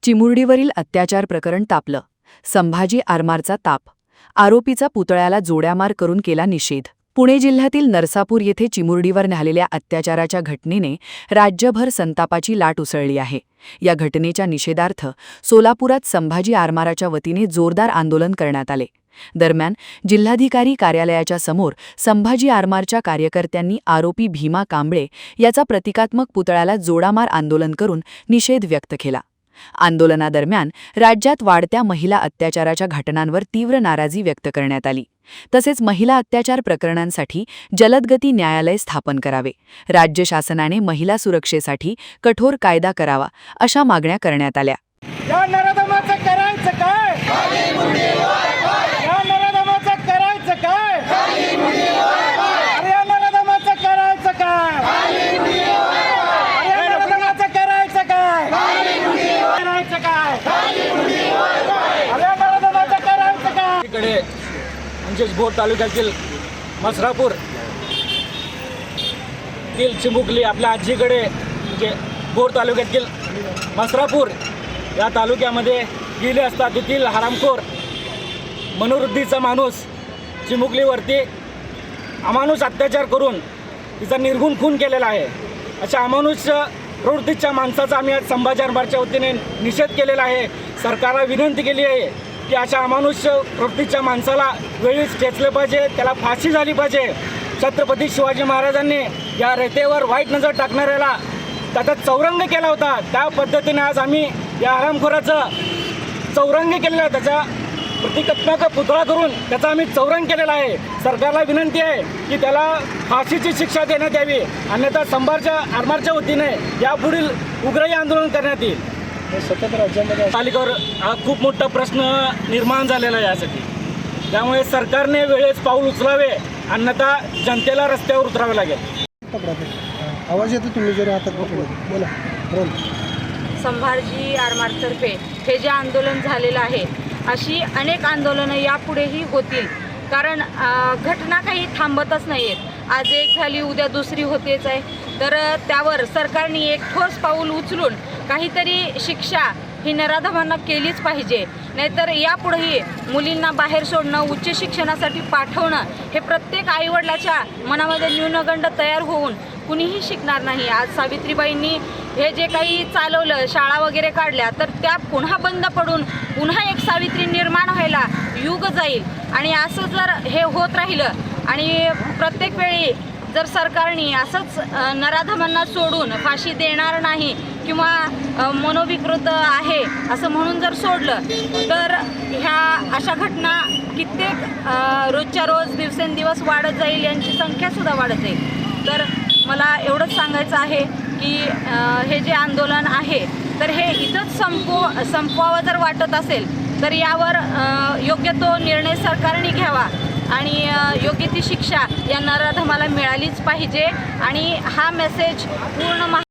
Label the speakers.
Speaker 1: चिमुरडीवरील अत्याचार प्रकरण तापलं. संभाजी आरमारचा ताप. आरोपीचा पुतळ्याला जोड्यामार करून केला निषेध. पुणे जिल्ह्यातील नरसापूर येथे चिमुरडीवर झालेल्या अत्याचाराच्या घटनेने राज्यभर संतापाची लाट उसळली आहे. या घटनेच्या निषेधार्थ सोलापुरात संभाजी आरमाराच्या वतीने जोरदार आंदोलन करण्यात आले. दरम्यान जिल्हाधिकारी कार्यालयाच्या समोर संभाजी आरमारच्या कार्यकर्त्यांनी आरोपी भीमा कांबळे याचा प्रतिकात्मक पुतळ्याला जोडामार आंदोलन करून निषेध व्यक्त केला. आंदोलनादरम्यान राज्यात वाढत्या महिला अत्याचाराच्या घटनांवर तीव्र नाराजी व्यक्त करण्यात आली. तसेच महिला अत्याचार प्रकरणांसाठी जलदगती न्यायालय स्थापन करावे, राज्य शासनाने महिला सुरक्षेसाठी कठोर कायदा करावा अशा मागण्या करण्यात आल्या.
Speaker 2: भोर तालुक्यातील मसरापूर चिमुकली आपल्या आजीकडे म्हणजे भोर तालुक्यातील मसरापूर या तालुक्यामध्ये गेले असता तेथील हरामखोर मनोवृत्तीचा माणूस चिमुकलीवरती अमानुष अत्याचार करून तिचा निर्घुण खून केलेला आहे. अशा अमानुष प्रवृत्तीच्या माणसाचा आम्ही आज संभाजी आरमारच्या वतीने निषेध केलेला आहे. सरकारला विनंती केली आहे की अशा अमानुष प्रवृत्तीच्या माणसाला वेळीच खेचले पाहिजे, त्याला फाशी झाली पाहिजे. छत्रपती शिवाजी महाराजांनी या रयतेवर वाईट नजर टाकणाऱ्याला त्याचा चौरंग केला होता. त्या पद्धतीने आज आम्ही या हरामखोराचं चौरंग केलेलं आहे. त्याचा प्रतिकात्मक पुतळा करून त्याचा आम्ही चौरंग केलेला आहे. सरकारला विनंती आहे की त्याला फाशीची शिक्षा देण्यात यावी, अन्यथा संभाजी आरमारच्या वतीने यापुढील उग्रही आंदोलन करण्यात येईल.
Speaker 3: सतत राज्यामध्ये
Speaker 2: पालिकेवर हा खूप मोठा प्रश्न निर्माण झालेला आहे यासाठी. त्यामुळे सरकारने वेळेस पाऊल उचलावे, अन्यथा जनतेला रस्त्यावर उतरावे लागेल.
Speaker 3: आवाज येतो, तुम्ही जरी हातात पकडलं बोला.
Speaker 4: संभाजी आरमारतर्फे हे जे आंदोलन झालेलं आहे, अशी अनेक आंदोलनं यापुढेही होतील. कारण घटना काही थांबतच नाही आहेत. आज एक झाली, उद्या दुसरी होतेच आहे. तर त्यावर सरकारने एक ठोस पाऊल उचलून काहीतरी शिक्षा ही नराधमांना केलीच पाहिजे. नाहीतर यापुढेही मुलींना बाहेर सोडणं, उच्च शिक्षणासाठी पाठवणं हे प्रत्येक आईवडिलाच्या मनामध्ये न्यूनगंड तयार होऊन कुणीही शिकणार नाही. आज सावित्रीबाईंनी हे जे काही चालवलं, शाळा वगैरे काढल्या, तर त्या पुन्हा बंद पडून पुन्हा एक सावित्री निर्माण व्हायला युग जाईल. आणि असं जर हे होत राहिलं आणि प्रत्येक वेळी जर सरकारने असंच नराधमांना सोडून फाशी देणार नाही किंवा मनोविकृत आहे असं म्हणून जर सोडलं, तर ह्या अशा घटना कित्येक रोजच्या रोज दिवसेंदिवस वाढत जाईल, यांची संख्यासुद्धा वाढत जाईल. तर मला एवढंच सांगायचं आहे की हे जे आंदोलन आहे तर हे इथंच संपवावं जर वाटत असेल तर यावर योग्य तो निर्णय सरकारने घ्यावा आणि योग्य ती शिक्षा या नराधमाला मिळालीच पाहिजे. आणि हा मेसेज पूर्ण